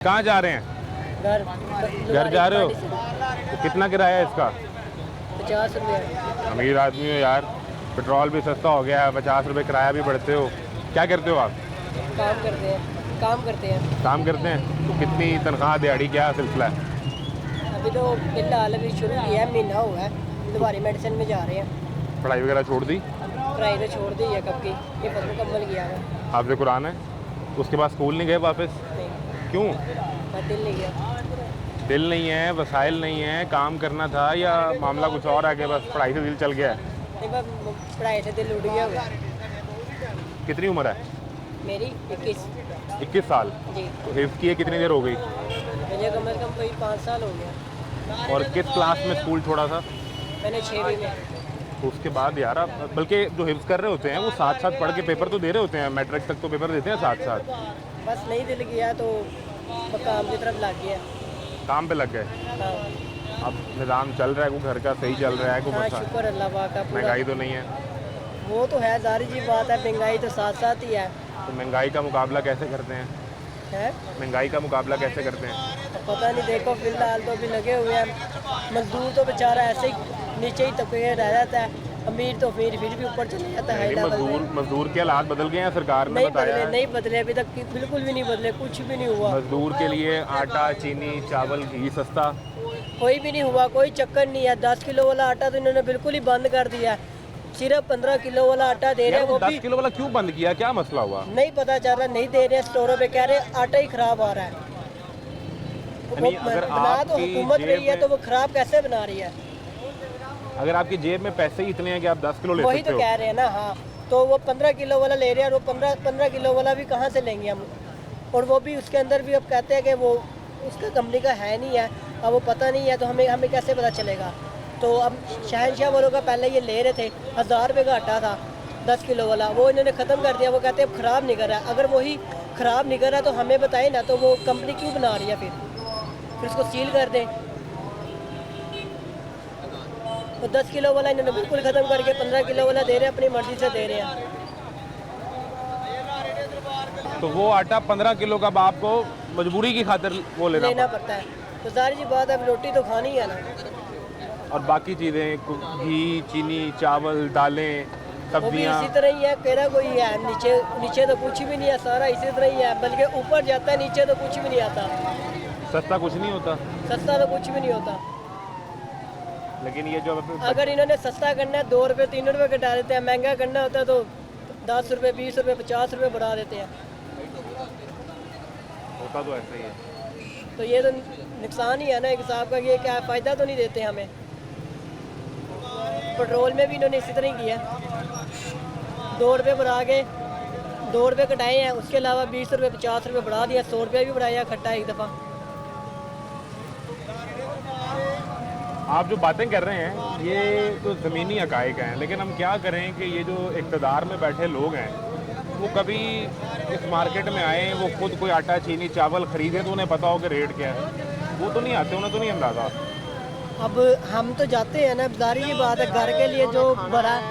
कहाँ जा रहे हैं? घर जा रहे हो? तो कितना किराया है इसका? 50 रुपये। अमीर आदमी हो यार, पेट्रोल भी सस्ता हो गया है, 50 रुपये किराया भी बढ़ते हो। क्या करते हो आप? काम करते हैं। काम करते हैं। तो कितनी तनख्वाह दिहाड़ी, क्या सिलसिला है? अभी तो फिलहाल अभी शुरू किया है, महीना हुआ है। दोबारा मेडिसिन में जा रहे हैं। पढ़ाई वगैरह छोड़ दी? पढ़ाई तो छोड़ दी है कब की, ये फर्स्ट मुकम्मल किया है। हाफ़िज़ कुरान है? उसके बाद स्कूल नहीं गए वापस? नहीं, क्यों? मैं दिल नहीं गया। दिल नहीं है, वसाइल नहीं है, काम करना था, या मामला कुछ और है कि बस पढ़ाई से दिल चल गया है? नहीं, बस पढ़ाई से दिल उड़ गया हुआ है। कितनी उम्र है? मेरी 21। 21 साल। जी, तो हिफ्ज़ किए कितनी देर हो गई? मुझे कम से कम कोई 5 साल हो गया। और किस क्लास में स्कूल छोड़ा था? मैंने 6वीं में। तो उसके बाद यार आप, बल्कि जो हिफ्ज़ कर रहे होते हैं वो साथ साथ पढ़ के पेपर तो दे रहे होते हैं, मैट्रिक तक तो पेपर देते हैं साथ साथ। बस नहीं दिल गया तो काम की तरफ लग गया। काम पे लग गए। हाँ, अब निज़ाम चल रहा है, कोई घर का सही चल रहा है, कोई हाँ, मसला? शुक्र अल्लाह पाक का। पूरा महंगाई तो नहीं है? वो तो है, जारी जी बात है, महंगाई तो साथ साथ ही है। तो महंगाई का मुकाबला कैसे करते हैं? है महंगाई का मुकाबला कैसे करते हैं? तो पता नहीं, देखो फिलहाल तो अभी लगे हुए हैं। मजदूर तो बेचारा ऐसे ही नीचे ही तबके रह जाता है, अमीर तो फिर भी ऊपर चले जाता है। नहीं, मजदूर के हालात बदल गए हैं, सरकार ने नहीं बताया बदले, है। नहीं बदले, अभी तक बिल्कुल भी नहीं बदले, कुछ भी नहीं हुआ। मजदूर के लिए आटा, चीनी, चावल, घी सस्ता। कोई भी नहीं हुआ, कोई चक्कर नहीं है। 10 किलो वाला आटा तो इन्होंने बिल्कुल ही बंद कर दिया है। सिर्फ 15 किलो वाला आटा दे रहे यार हैं, वो वो 10 भी किलो वाला क्यों बंद किया, क्या मसला हुआ? नहीं पता चल रहा, नहीं दे रहे हैं। स्टोरों पे कह रहे हैं आटा ही खराब आ रहा है। वो यानी अगर बना तो आपकी हुकूमत रही है, जेब तो वो खराब कैसे बना रही है? अगर आपकी जेब में पैसे ही इतने हैं कि आप 10 किलो ले वही सकते तो हो। कह रहे हैं ना। हाँ, तो वो 15 किलो वाला ले रहे हैं, और वो 15 किलो वाला भी कहाँ से लेंगे हम? और वो भी उसके अंदर भी अब कहते हैं कि वो उसका कंपनी का है नहीं है, अब वो पता नहीं है, तो हमें कैसे पता चलेगा? तो अब शहनशाह वालों का पहले ये ले रहे थे, 1000 रुपये का आटा था 10 किलो वाला, वो इन्होंने ख़त्म कर दिया। वो कहते हैं अब ख़राब नहीं कर रहा है। अगर वही ख़राब नहीं कर रहा तो हमें बताए ना, तो वो कंपनी क्यों बना रही है? फिर उसको सील कर दें। तो 10 किलो वाला इन्होंने बिल्कुल ख़त्म करके 15 किलो वाला दे रहे हैं, अपनी मर्ज़ी से दे रहे हैं। तो वो आटा 15 किलो का आपको मजबूरी की खातिर वो लेना पड़ता है। तो सारी जी बात है, अब रोटी तो खानी है ना। और बाकी चीज़ें, घी, चीनी, चावल, दालें, वो भी सब्जियाँ। इसी तरह ही है, तेरा कोई है नीचे तो कुछ भी नहीं है, सारा इसी तरह ही है, बल्कि ऊपर जाता है, नीचे तो कुछ भी नहीं आता। सस्ता कुछ नहीं होता। सस्ता तो कुछ भी नहीं होता। लेकिन ये जो अगर इन्होंने सस्ता करना है 2 रुपये 3 रुपये घटा देते हैं, महंगा करना होता है तो 10 रुपये 20 रुपये 50 रुपये बढ़ा देते हैं। होता तो ऐसा ही है। तो ये तो नुकसान ही है ना एक हिसाब का। ये क्या फ़ायदा तो नहीं देते हमें। पेट्रोल में भी इन्होंने इसी तरह ही किया, 2 रुपये बढ़ा के 2 रुपये कटाए हैं, उसके अलावा 20 रुपये 50 रुपये बढ़ा दिया, 100 रुपये भी बढ़ाया खट्टा एक दफ़ा। आप जो बातें कर रहे हैं ये तो ज़मीनी हक़ाइक़ हैं, लेकिन हम क्या करें कि ये जो इक़्तिदार में बैठे लोग हैं वो कभी इस मार्केट में आए, वो खुद कोई आटा, चीनी, चावल ख़रीदें तो उन्हें पता हो कि रेट क्या है। वो तो नहीं आते, उन्हें तो नहीं अंदाज़ा। अब हम तो जाते हैं ना, बाज़ारी की बात है, घर के लिए जो बड़ा